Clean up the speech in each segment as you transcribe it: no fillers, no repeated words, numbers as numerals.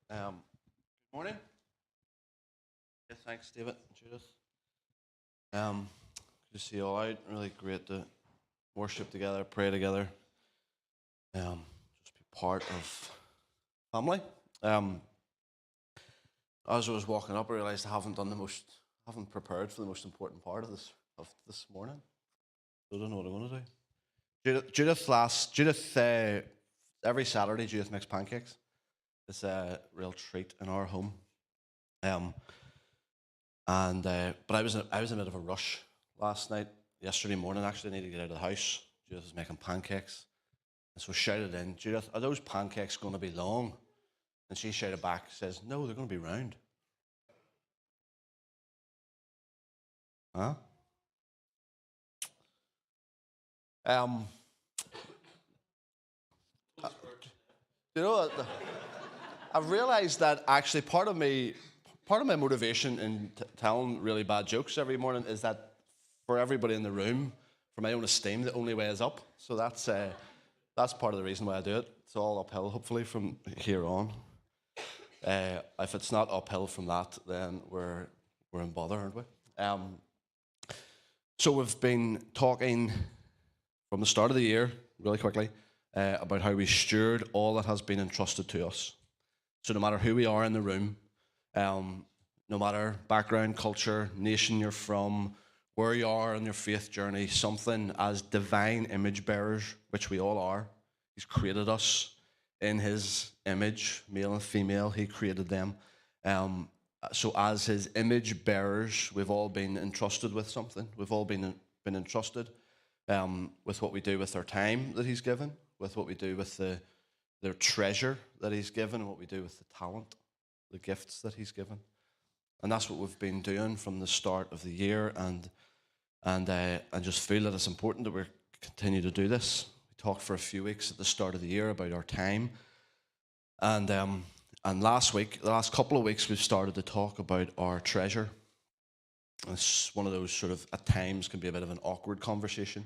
Good morning. Yeah, thanks, David and Judith. Good to see you all out. Really great to worship together, pray together, just be part of family. As I was walking up, I realised I haven't prepared for the most important part of this morning. So I don't know what I'm going to do. Judith, every Saturday, Judith makes pancakes. It's a real treat in our home. But I was in a bit of a rush yesterday morning. Actually, I needed to get out of the house. Judith was making pancakes, and so I shouted in, "Judith, are those pancakes going to be long?" And she shouted back, says, "No, they're going to be round." Huh? You know, I've realised that actually part of my motivation in telling really bad jokes every morning is that for everybody in the room, for my own esteem, the only way is up. So that's part of the reason why I do it. It's all uphill, hopefully, from here on. If it's not uphill from that, then we're in bother, aren't we? So we've been talking from the start of the year, really quickly, about how we steward all that has been entrusted to us. So no matter who we are in the room, no matter background, culture, nation you're from, where you are on your faith journey, something as divine image bearers, which we all are. He's created us in his image, male and female. He created them. So as his image bearers, we've all been entrusted with something. We've all been entrusted with what we do with our time that he's given, with what we do with the treasure that he's given, and what we do with the talent, the gifts that he's given. And that's what we've been doing from the start of the year, and I just feel that it's important that we continue to do this. We talked for a few weeks at the start of the year about our time, and the last couple of weeks, we've started to talk about our treasure. It's one of those sort of, at times, can be a bit of an awkward conversation.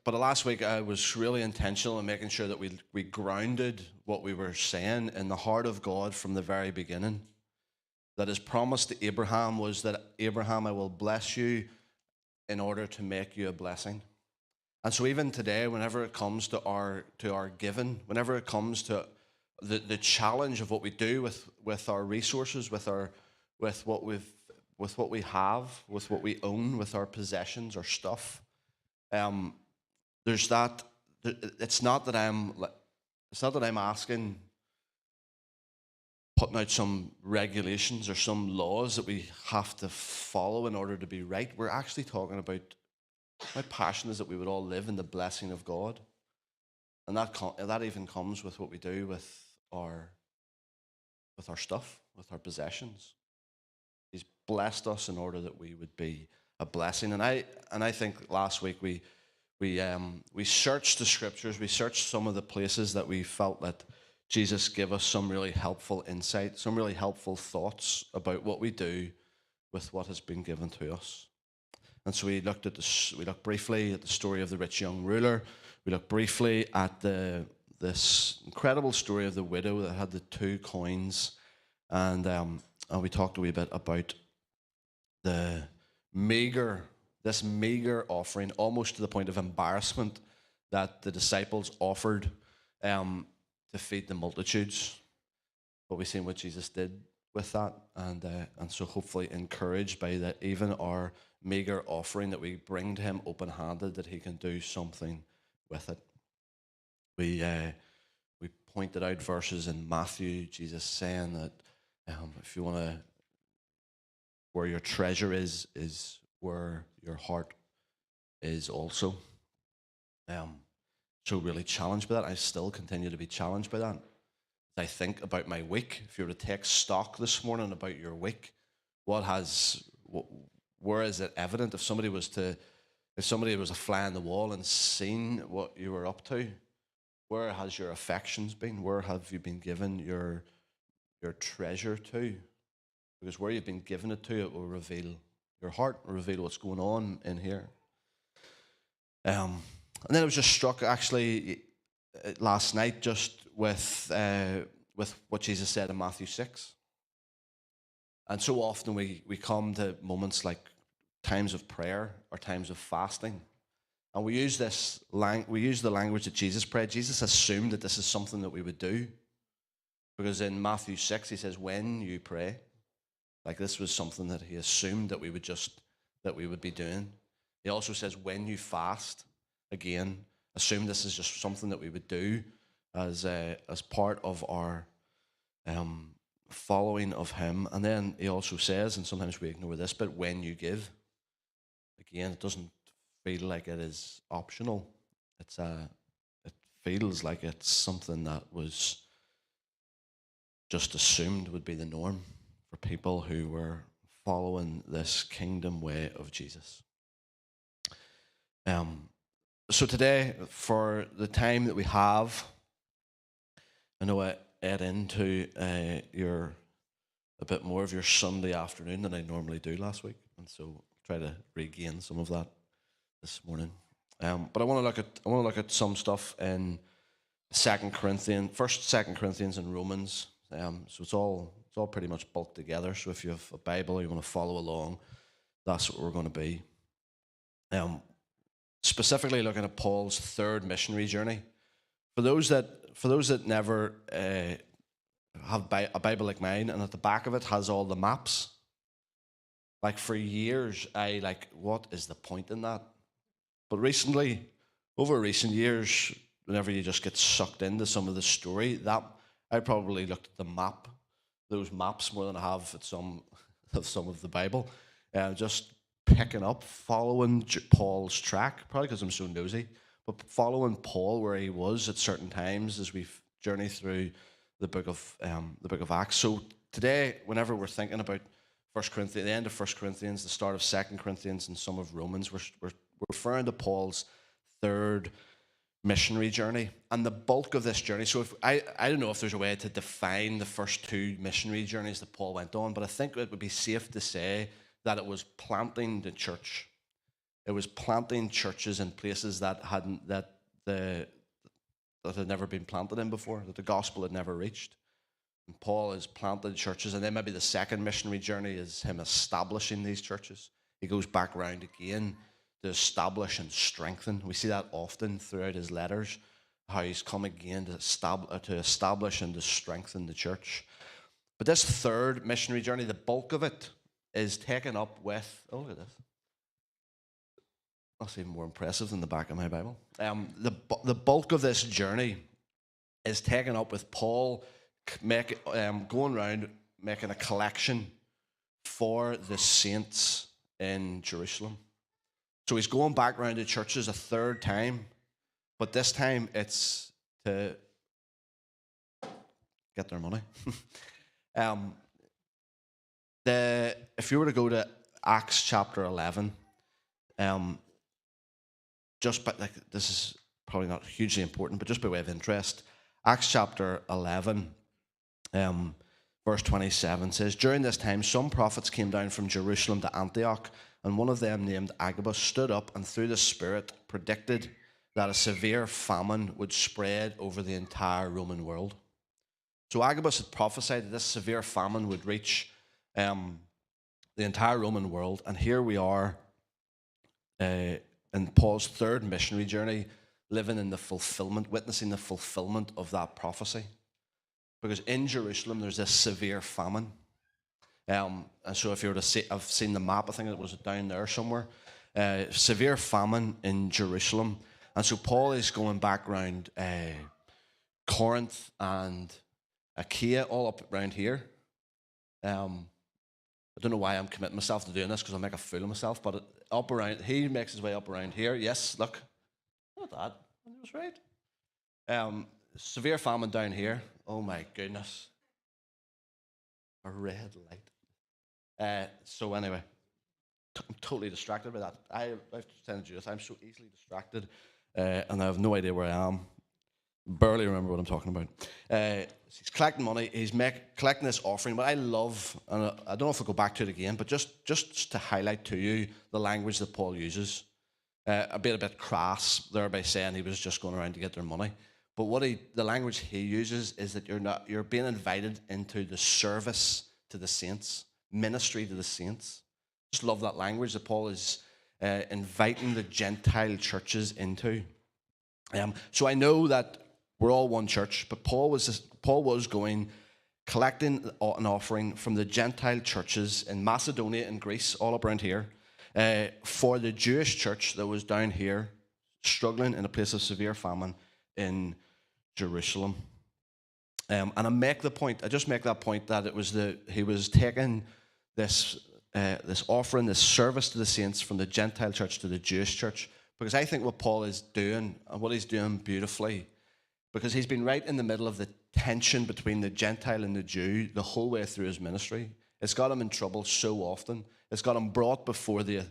But last week I was really intentional in making sure that we grounded what we were saying in the heart of God from the very beginning. That his promise to Abraham was that, Abraham, I will bless you in order to make you a blessing. And so even today, whenever it comes to our giving, whenever it comes to the challenge of what we do with our resources, with what we have, with what we own, with our possessions, our stuff, there's that. It's not that I'm asking, putting out some regulations or some laws that we have to follow in order to be right. We're actually talking about my passion is that we would all live in the blessing of God, and that even comes with what we do with our stuff, with our possessions. He's blessed us in order that we would be a blessing. And I think last week we searched the scriptures, we searched some of the places that we felt that Jesus gave us some really helpful insight, some really helpful thoughts about what we do with what has been given to us. And so we looked briefly at the story of the rich young ruler. We looked briefly at this incredible story of the widow that had the 2 coins, and we talked a wee bit about this meager offering, almost to the point of embarrassment, that the disciples offered to feed the multitudes. But we've seen what Jesus did with that, and so hopefully encouraged by that, even our meager offering that we bring to him open-handed, that he can do something with it. We pointed out verses in Matthew, Jesus saying that if you want to, where your treasure is where your heart is also. So really challenged by that. I still continue to be challenged by that. As I think about my week, if you were to take stock this morning about your week, where is it evident? If somebody was a fly on the wall and seen what you were up to, where has your affections been? Where have you been given your treasure to? Because where you've been given it to, it will reveal your heart, reveal what's going on in here. And then I was just struck actually last night just with with what Jesus said in Matthew 6. And so often we come to moments like times of prayer or times of fasting, and we use the language that Jesus prayed. Jesus assumed that this is something that we would do, because in Matthew 6 he says, when you pray. Like, this was something that he assumed that we would be doing. He also says, when you fast, again, assume this is just something that we would do as part of our following of him. And then he also says, and sometimes we ignore this, but when you give, again, it doesn't feel like it is optional. It feels like it's something that was just assumed would be the norm for people who were following this kingdom way of Jesus. So today, for the time that we have, I know I add into a bit more of your Sunday afternoon than I normally do last week, and so try to regain some of that this morning. But I want to look at some stuff in 2 Corinthians, and Romans. So it's all pretty much bulked together. So if you have a Bible, you want to follow along, that's what we're going to be. Specifically looking at Paul's third missionary journey. For those that never have a Bible like mine, and at the back of it has all the maps. Like, for years, what is the point in that? But over recent years, whenever you just get sucked into some of the story, that I probably looked at those maps more than I have at some of the Bible, just picking up, following Paul's track, probably because I'm so nosy, but following Paul where he was at certain times as we journey through the book of Acts. So today, whenever we're thinking about 1 Corinthians, the end of 1 Corinthians, the start of 2 Corinthians, and some of Romans, we're referring to Paul's third missionary journey and the bulk of this journey. So I don't know if there's a way to define the first two missionary journeys that Paul went on, but I think it would be safe to say that it was planting the church. It was planting churches in places that had never been planted in before, that the gospel had never reached. And Paul has planted churches, and then maybe the second missionary journey is him establishing these churches. He goes back around again to establish and strengthen. We see that often throughout his letters, how he's come again to establish and to strengthen the church. But this third missionary journey, the bulk of it is taken up with, oh, look at this. That's even more impressive than the back of my Bible. The bulk of this journey is taken up with Paul going around making a collection for the saints in Jerusalem. So he's going back around to churches a third time, but this time it's to get their money. If you were to go to Acts chapter 11, this is probably not hugely important, but just by way of interest, Acts chapter 11, verse 27 says, during this time some prophets came down from Jerusalem to Antioch, and one of them, named Agabus, stood up and through the Spirit predicted that a severe famine would spread over the entire Roman world. So Agabus had prophesied that this severe famine would reach the entire Roman world, and here we are in Paul's third missionary journey, witnessing the fulfillment of that prophecy. Because in Jerusalem there's this severe famine. And so if you were to see, I've seen the map, I think it was down there somewhere, severe famine in Jerusalem. And so Paul is going back around Corinth and Achaia, all up around here. I don't know why I'm committing myself to doing this, because I'll make a fool of myself, but he makes his way up around here. Yes, look, not that, I was right. Severe famine down here. Oh my goodness. A red light. So anyway, I'm totally distracted by that. I've tended to do this. I'm so easily distracted, and I have no idea where I am. Barely remember what I'm talking about. He's collecting money. He's collecting this offering. But I love, and I don't know if I'll go back to it again, but just to highlight to you the language that Paul uses. A bit crass there by saying he was just going around to get their money. But the language he uses is that you're being invited into the service to the saints, ministry to the saints. Just love that language that Paul is inviting the Gentile churches into. So I know that we're all one church, but Paul was going collecting an offering from the Gentile churches in Macedonia and Greece, all up around here, for the Jewish church that was down here, struggling in a place of severe famine in Jerusalem. And I just make that point that he was taking this offering, this service to the saints from the Gentile church to the Jewish church, because I think what Paul is doing, and what he's doing beautifully, because he's been right in the middle of the tension between the Gentile and the Jew the whole way through his ministry. It's got him in trouble so often. It's got him brought before the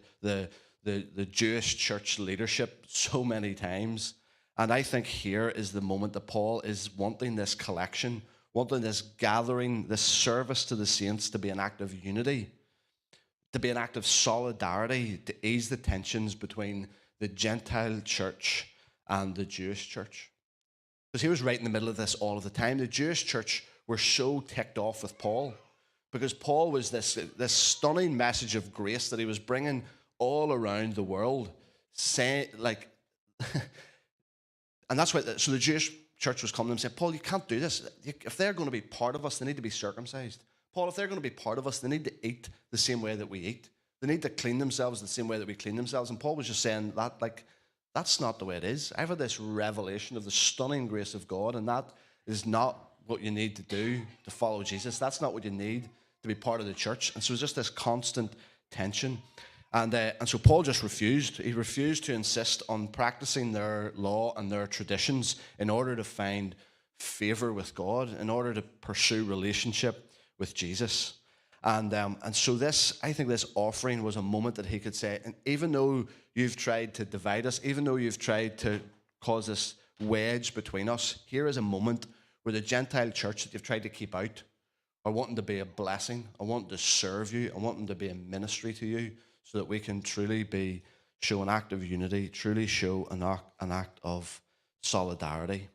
Jewish church leadership so many times. And I think here is the moment that Paul is wanting this collection, wanting this gathering, this service to the saints to be an act of unity, to be an act of solidarity, to ease the tensions between the Gentile church and the Jewish church. Because he was right in the middle of this all of the time. The Jewish church were so ticked off with Paul, because Paul was this stunning message of grace that he was bringing all around the world, saying, like, and that's why. So the Jewish church was coming to him saying, Paul, you can't do this. If they're going to be part of us, they need to be circumcised. Paul, if they're going to be part of us, they need to eat the same way that we eat. They need to clean themselves the same way that we clean themselves. And Paul was just saying that, like, that's not the way it is. I've had this revelation of the stunning grace of God, and that is not what you need to do to follow Jesus. That's not what you need to be part of the church. And so it's just this constant tension. And so Paul just refused. He refused to insist on practicing their law and their traditions in order to find favor with God, in order to pursue relationship with Jesus. And so I think this offering was a moment that he could say, and even though you've tried to divide us, even though you've tried to cause this wedge between us, here is a moment where the Gentile church that you've tried to keep out are wanting to be a blessing. I want to serve you. I want them to be a ministry to you, so that we can truly show an act of unity, truly show an act of solidarity.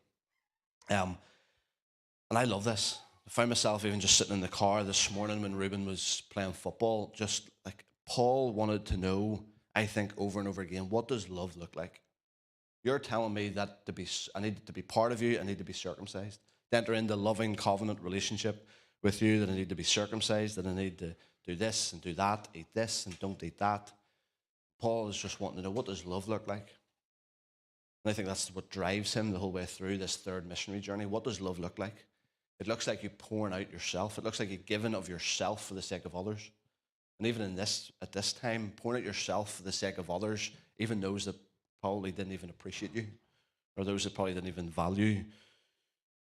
And I love this. I found myself even just sitting in the car this morning when Ruben was playing football, just like Paul wanted to know, I think, over and over again, what does love look like? You're telling me that I need to be part of you, I need to be circumcised, to enter into loving covenant relationship with you, that I need to be circumcised, that I need to do this and do that, eat this and don't eat that. Paul is just wanting to know, what does love look like? And I think that's what drives him the whole way through this third missionary journey. What does love look like? It looks like you pouring out yourself. It looks like you giving of yourself for the sake of others. And even at this time, pouring out yourself for the sake of others, even those that probably didn't even appreciate you, or those that probably didn't even value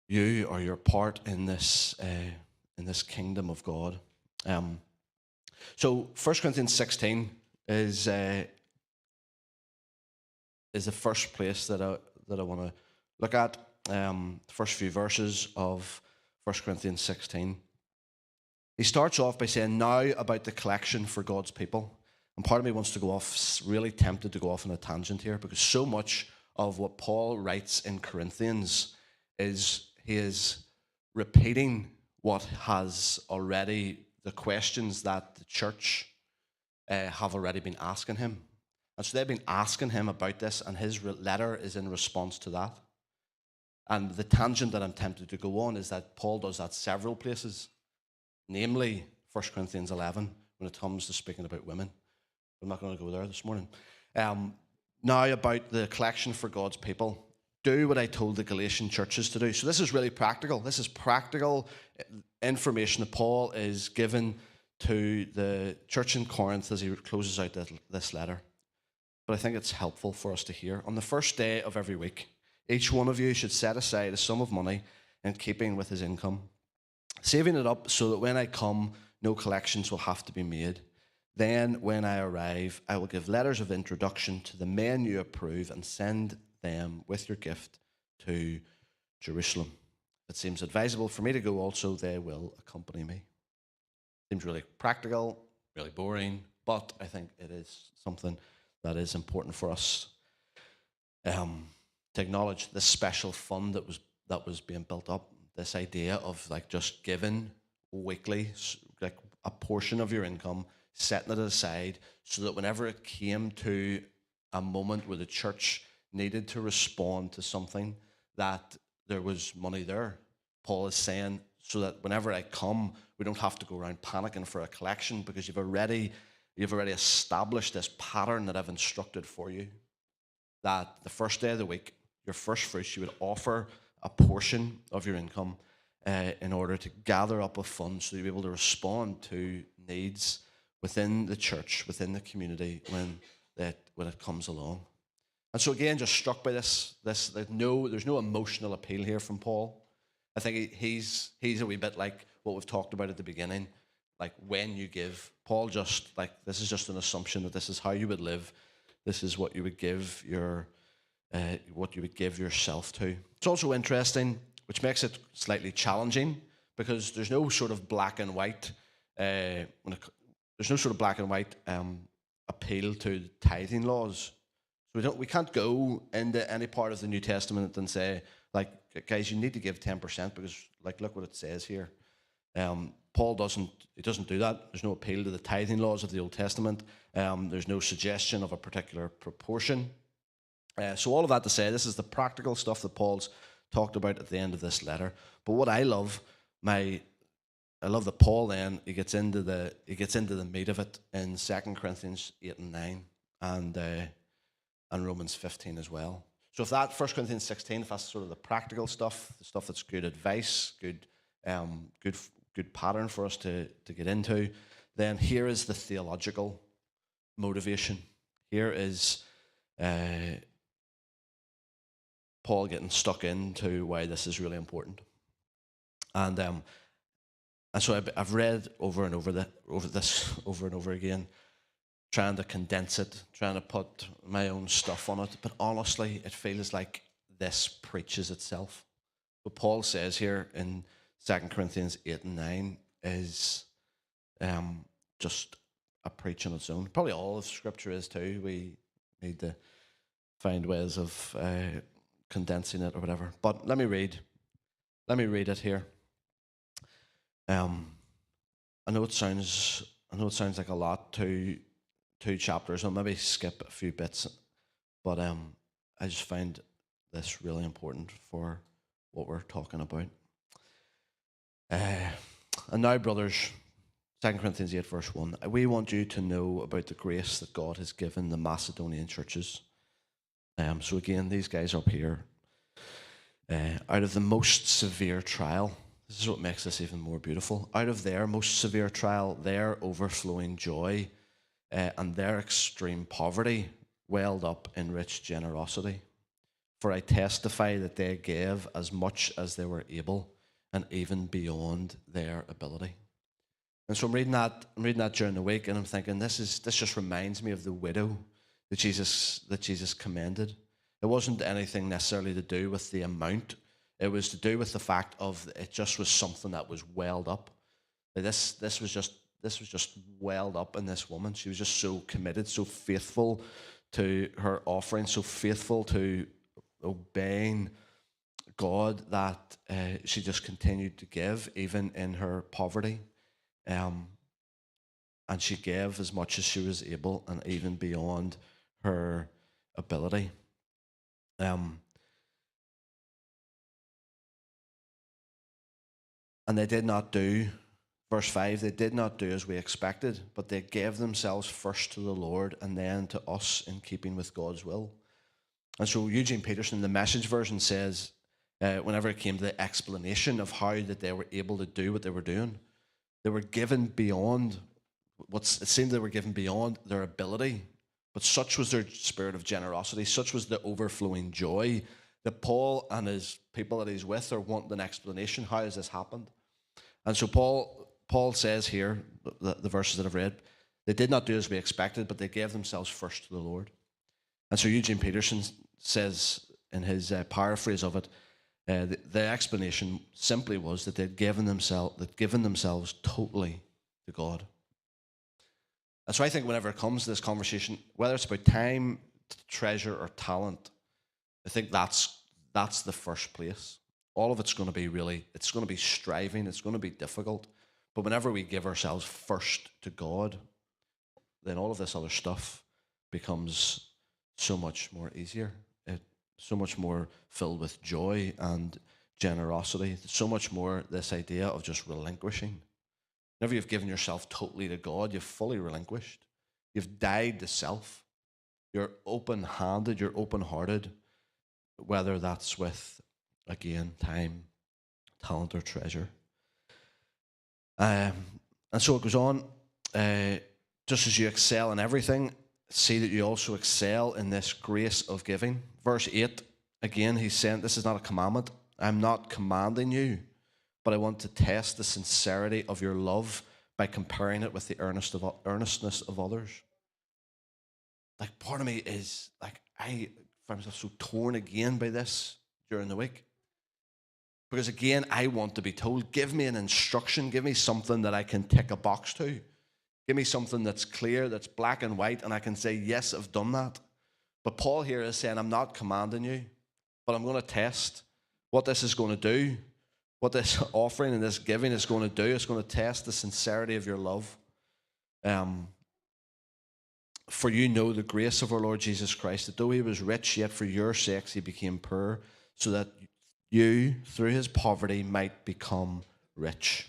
you or your part in this kingdom of God. So 1 Corinthians 16 is the first place that I want to look at. The first few verses of 1 Corinthians 16. He starts off by saying, now about the collection for God's people. And part of me wants to go off, really tempted to go off on a tangent here, because so much of what Paul writes in Corinthians is he is repeating what has already, the questions that the church have already been asking him. And so they've been asking him about this, and his letter is in response to that. And the tangent that I'm tempted to go on is that Paul does that several places, namely 1 Corinthians 11, when it comes to speaking about women. I'm not going to go there this morning. Now about the collection for God's people. Do what I told the Galatian churches to do. So this is really practical. This is practical information that Paul is given to the church in Corinth as he closes out this letter. But I think it's helpful for us to hear. On the first day of every week, each one of you should set aside a sum of money in keeping with his income, saving it up so that when I come, no collections will have to be made. Then, when I arrive, I will give letters of introduction to the men you approve and send them with your gift to Jerusalem. If it seems advisable for me to go also, they will accompany me. Seems really practical, really boring, but I think it is something that is important for us to acknowledge this special fund that was being built up. This idea of like just giving weekly, like a portion of your income, setting it aside, so that whenever it came to a moment where the church needed to respond to something, that there was money there. Paul is saying, so that whenever I come, we don't have to go around panicking for a collection, because you've already established this pattern that I've instructed for you, that the first day of the week, your first fruits, you would offer a portion of your income in order to gather up a fund so you'll be able to respond to needs within the church, within the community when it comes along. And so again, just struck by this there's no emotional appeal here from Paul. I think he's a wee bit like what we've talked about at the beginning, like when you give. Paul just like, this is just an assumption that this is how you would live. This is what you would give yourself to. It's also interesting, which makes it slightly challenging, because there's no sort of black and white appeal to tithing laws. So we can't go into any part of the New Testament and say, like, guys, you need to give 10%, because like, look what it says here. Paul doesn't do that. There's no appeal to the tithing laws of the Old Testament. There's no suggestion of a particular proportion. So all of that to say, this is the practical stuff that Paul's talked about at the end of this letter. But what I love that Paul then he gets into the meat of it in 2 Corinthians 8 and 9 and Romans 15 as well. So if that 1 Corinthians 16, if that's sort of the practical stuff, the stuff that's good advice, good pattern for us to get into, then here is the theological motivation. Here is Paul getting stuck into why this is really important. And so I've read over and over again, trying to condense it, trying to put my own stuff on it. But honestly, it feels like this preaches itself. What Paul says here in 2 Corinthians 8 and 9 is just a preach on its own. Probably all of Scripture is too. We need to find ways of condensing it or whatever. But let me read it here. I know it sounds like a lot, two chapters. I'll maybe skip a few bits, but I just find this really important for what we're talking about. And now, brothers, 2 Corinthians 8, verse 1, we want you to know about the grace that God has given the Macedonian churches. So again, these guys up here, out of the most severe trial, this is what makes this even more beautiful, out of their most severe trial, their overflowing joy and their extreme poverty welled up in rich generosity. For I testify that they gave as much as they were able, and even beyond their ability. And so I'm reading that during the week, and I'm thinking, this just reminds me of the widow that Jesus commended. It wasn't anything necessarily to do with the amount. It was to do with the fact of it just was something that was welled up. This was just welled up in this woman. She was just so committed, so faithful to her offering, so faithful to obeying God that she just continued to give even in her poverty. And she gave as much as she was able and even beyond her ability. And they did not do, verse 5, they did not do as we expected, but they gave themselves first to the Lord and then to us in keeping with God's will. And so Eugene Peterson, the Message version, says, whenever it came to the explanation of how that they were able to do what they were doing, they were given beyond, it seemed they were given beyond their ability, but such was their spirit of generosity, such was the overflowing joy that Paul and his people that he's with are wanting an explanation. How has this happened? And so Paul says here, the verses that I've read, they did not do as we expected, but they gave themselves first to the Lord. And so Eugene Peterson says in his paraphrase of it, the explanation simply was that they'd given themselves totally to God. And so I think whenever it comes to this conversation, whether it's about time, treasure, or talent, I think that's the first place. All of it's going to be it's going to be striving, it's going to be difficult. But whenever we give ourselves first to God, then all of this other stuff becomes so much more easier. So much more filled with joy and generosity. So much more this idea of just relinquishing. Whenever you've given yourself totally to God, you've fully relinquished. You've died to self. You're open-handed, you're open-hearted, whether that's with, again, time, talent, or treasure. And so it goes on, just as you excel in everything, see that you also excel in this grace of giving. Verse 8, again, he's saying, this is not a commandment. I'm not commanding you, but I want to test the sincerity of your love by comparing it with the earnestness of others. Like, part of me is, like, I find myself so torn again by this during the week. Because again, I want to be told, give me an instruction, give me something that I can tick a box to. Give me something that's clear, that's black and white, and I can say, yes, I've done that. But Paul here is saying, I'm not commanding you, but I'm going to test what this is going to do, what this offering and this giving is going to do. It's going to test the sincerity of your love. For you know the grace of our Lord Jesus Christ, that though he was rich, yet for your sakes he became poor, so that you, through his poverty, might become rich.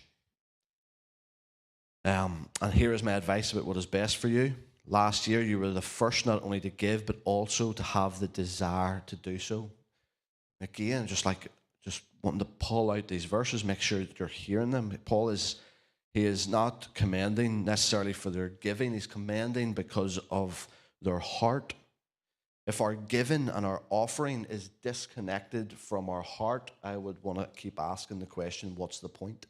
And here is my advice about what is best for you. Last year, you were the first not only to give, but also to have the desire to do so. Again, just wanting to pull out these verses, make sure that you're hearing them. He is not commending necessarily for their giving. He's commending because of their heart. If our giving and our offering is disconnected from our heart, I would want to keep asking the question, what's the point?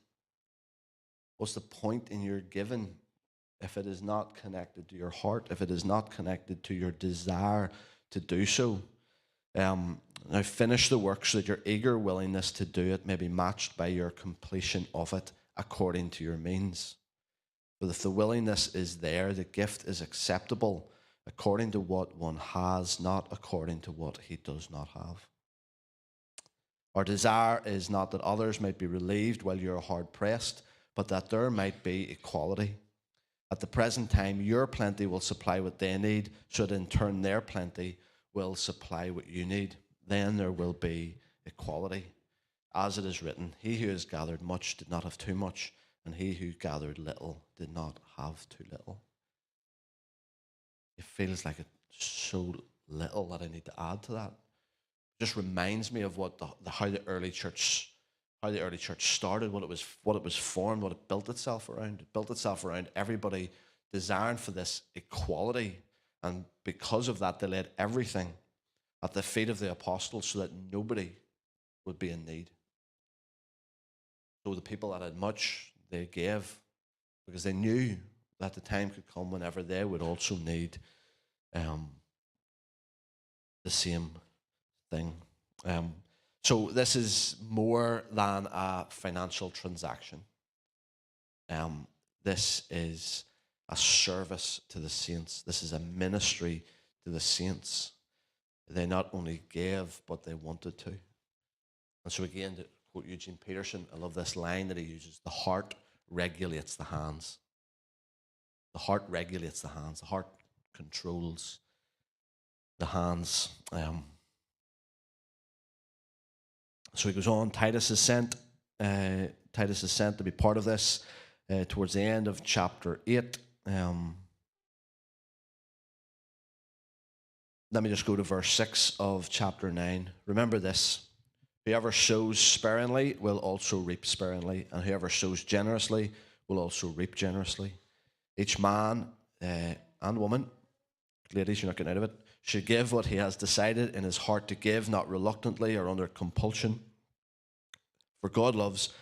What's the point in your giving if it is not connected to your heart, if it is not connected to your desire to do so? Now finish the work so that your eager willingness to do it may be matched by your completion of it according to your means. But if the willingness is there, the gift is acceptable according to what one has, not according to what he does not have. Our desire is not that others might be relieved while you're hard pressed, but that there might be equality. At the present time, your plenty will supply what they need, so that in turn their plenty will supply what you need. Then there will be equality. As it is written, he who has gathered much did not have too much, and he who gathered little did not have too little. It feels like it's so little that I need to add to that. It just reminds me of how the early church started, what it was formed, what it built itself around. It built itself around everybody desiring for this equality, and because of that, they laid everything at the feet of the apostles so that nobody would be in need. So the people that had much, they gave because they knew that the time could come whenever they would also need the same thing. So this is more than a financial transaction. This is a service to the saints. This is a ministry to the saints. They not only gave, but they wanted to. And so again, to quote Eugene Peterson, I love this line that he uses: the heart regulates the hands. The heart regulates the hands. The heart controls the hands. So he goes on. Titus is sent to be part of this towards the end of chapter 8. Let me just go to verse 6 of chapter 9. Remember this: whoever sows sparingly will also reap sparingly, and whoever sows generously will also reap generously. Each man and woman, ladies, you're not getting out of it, should give what he has decided in his heart to give, not reluctantly or under compulsion. For God loves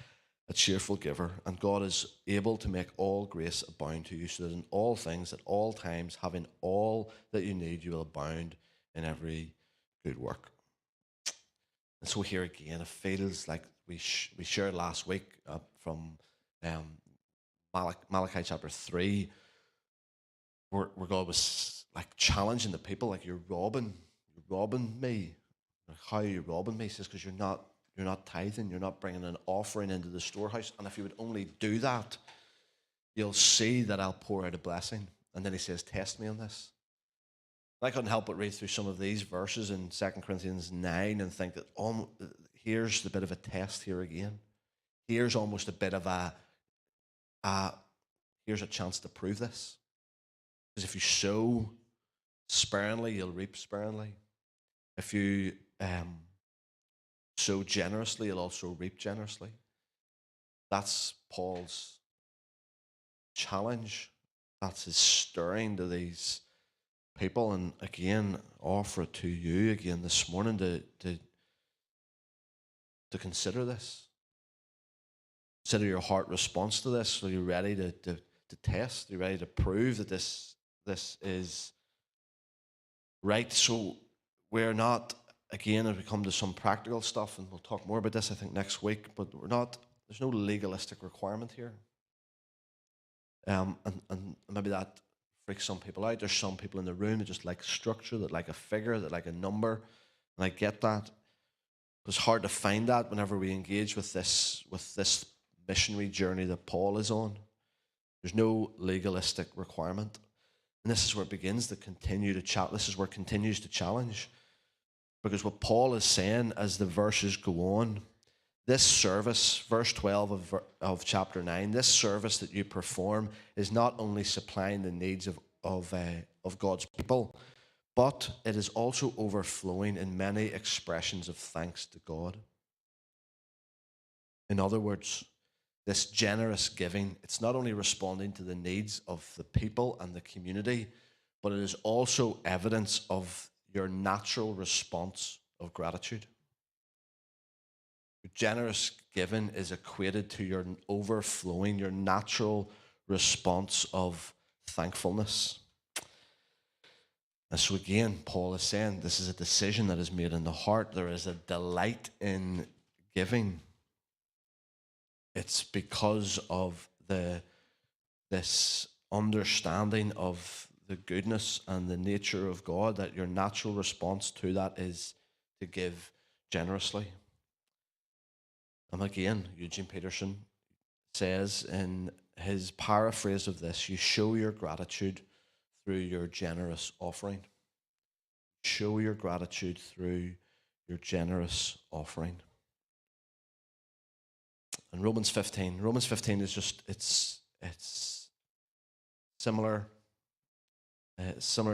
a cheerful giver, and God is able to make all grace abound to you, so that in all things, at all times, having all that you need, you will abound in every good work. And so here again, it feels like we shared last week from Malachi chapter 3, where God was like challenging the people, like, you're robbing me. Like, how are you robbing me? He says, because you're not tithing, you're not bringing an offering into the storehouse. And if you would only do that, you'll see that I'll pour out a blessing. And then he says, test me on this. I couldn't help but read through some of these verses in 2 Corinthians 9 and think that here's the bit of a test here again. Here's almost a bit of here's a chance to prove this. Because if you sow sparingly, you'll reap sparingly. If you sow generously, you'll also reap generously. That's Paul's challenge. That's his stirring to these people. And again, offer it to you again this morning to consider this. Consider your heart response to this. Are you ready to test? Are you ready to prove that this is right? So we're not, again, as we come to some practical stuff, and we'll talk more about this, I think, next week, but there's no legalistic requirement here. And maybe that freaks some people out. There's some people in the room that just like structure, that like a figure, that like a number, and I get that. It's hard to find that whenever we engage with this missionary journey that Paul is on. There's no legalistic requirement. And this is where it begins to continue to chat. This is where it continues to challenge. Because what Paul is saying as the verses go on, this service, verse 12 of chapter 9, this service that you perform is not only supplying the needs of God's people, but it is also overflowing in many expressions of thanks to God. In other words, this generous giving, it's not only responding to the needs of the people and the community, but it is also evidence of your natural response of gratitude. Your generous giving is equated to your overflowing, your natural response of thankfulness. And so again, Paul is saying this is a decision that is made in the heart. There is a delight in giving. It's because of this understanding of the goodness and the nature of God that your natural response to that is to give generously. And again, Eugene Peterson says in his paraphrase of this, you show your gratitude through your generous offering. Show your gratitude through your generous offering. And Romans 15 is just, it's similar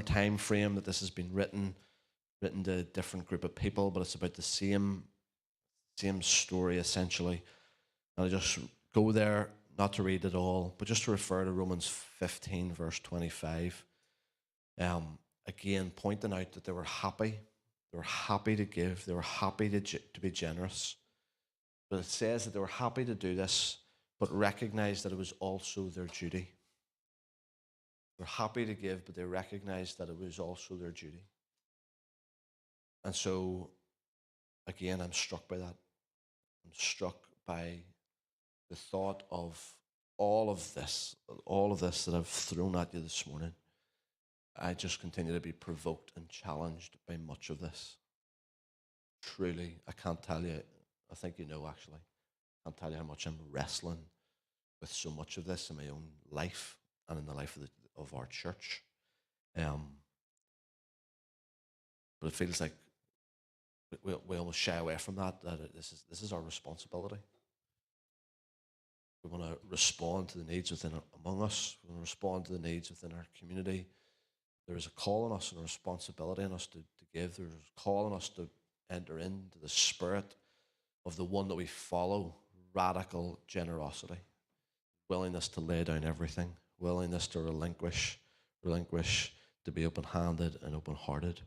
time frame that this has been written to a different group of people, but it's about the same story essentially. And I just go there, not to read it all, but just to refer to Romans 15 verse 25. Again, pointing out that they were happy to give, they were happy to be generous. But it says that they were happy to do this, but recognized that it was also their duty. They're happy to give, but they recognized that it was also their duty. And so, again, I'm struck by that. I'm struck by the thought of all of this that I've thrown at you this morning. I just continue to be provoked and challenged by much of this. Truly, I can't tell you, I think you know actually, I can't tell you how much I'm wrestling with so much of this in my own life and in the life of our church. But it feels like we almost shy away from that this is our responsibility. We want to respond to the needs among us. We want to respond to the needs within our community. There is a call on us and a responsibility on us to give. There is a call on us to enter into the spirit of the one that we follow, radical generosity, willingness to lay down everything, willingness to relinquish, to be open-handed and open-hearted.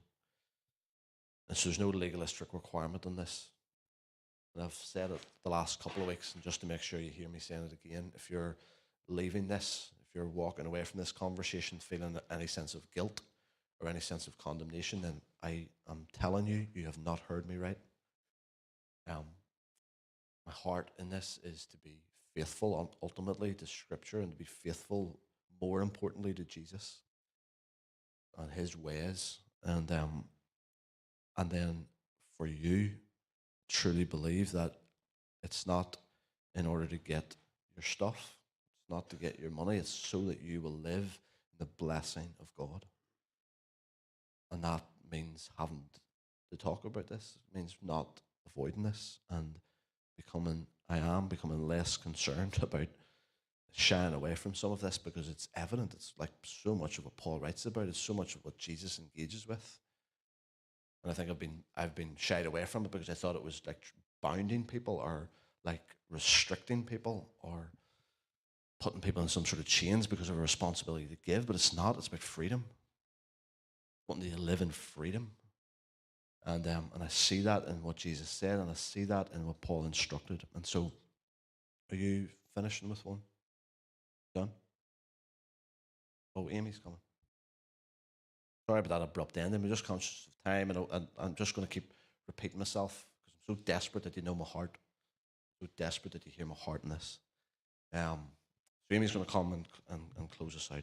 And so there's no legalistic requirement on this. And I've said it the last couple of weeks, and just to make sure you hear me saying it again, if you're leaving this, if you're walking away from this conversation feeling any sense of guilt or any sense of condemnation, then I am telling you, you have not heard me right. My heart in this is to be faithful ultimately to Scripture and to be faithful, more importantly, to Jesus and His ways, and then for you truly believe that it's not in order to get your stuff, it's not to get your money, it's so that you will live in the blessing of God. And that means having to talk about this. It means not avoiding this and I am becoming less concerned about shying away from some of this because it's evident. It's like so much of what Paul writes about. It's so much of what Jesus engages with. And I think I've been shied away from it because I thought it was like bounding people or like restricting people or putting people in some sort of chains because of a responsibility to give. But it's not. It's about freedom. Wanting to live in freedom. And I see that in what Jesus said, and I see that in what Paul instructed. And so, are you finishing with one? Done? Oh, Amy's coming. Sorry about that abrupt ending. I'm just conscious of time, and I'm just going to keep repeating myself because I'm so desperate that you know my heart. So desperate that you hear my heart in this. So Amy's going to come and close us out.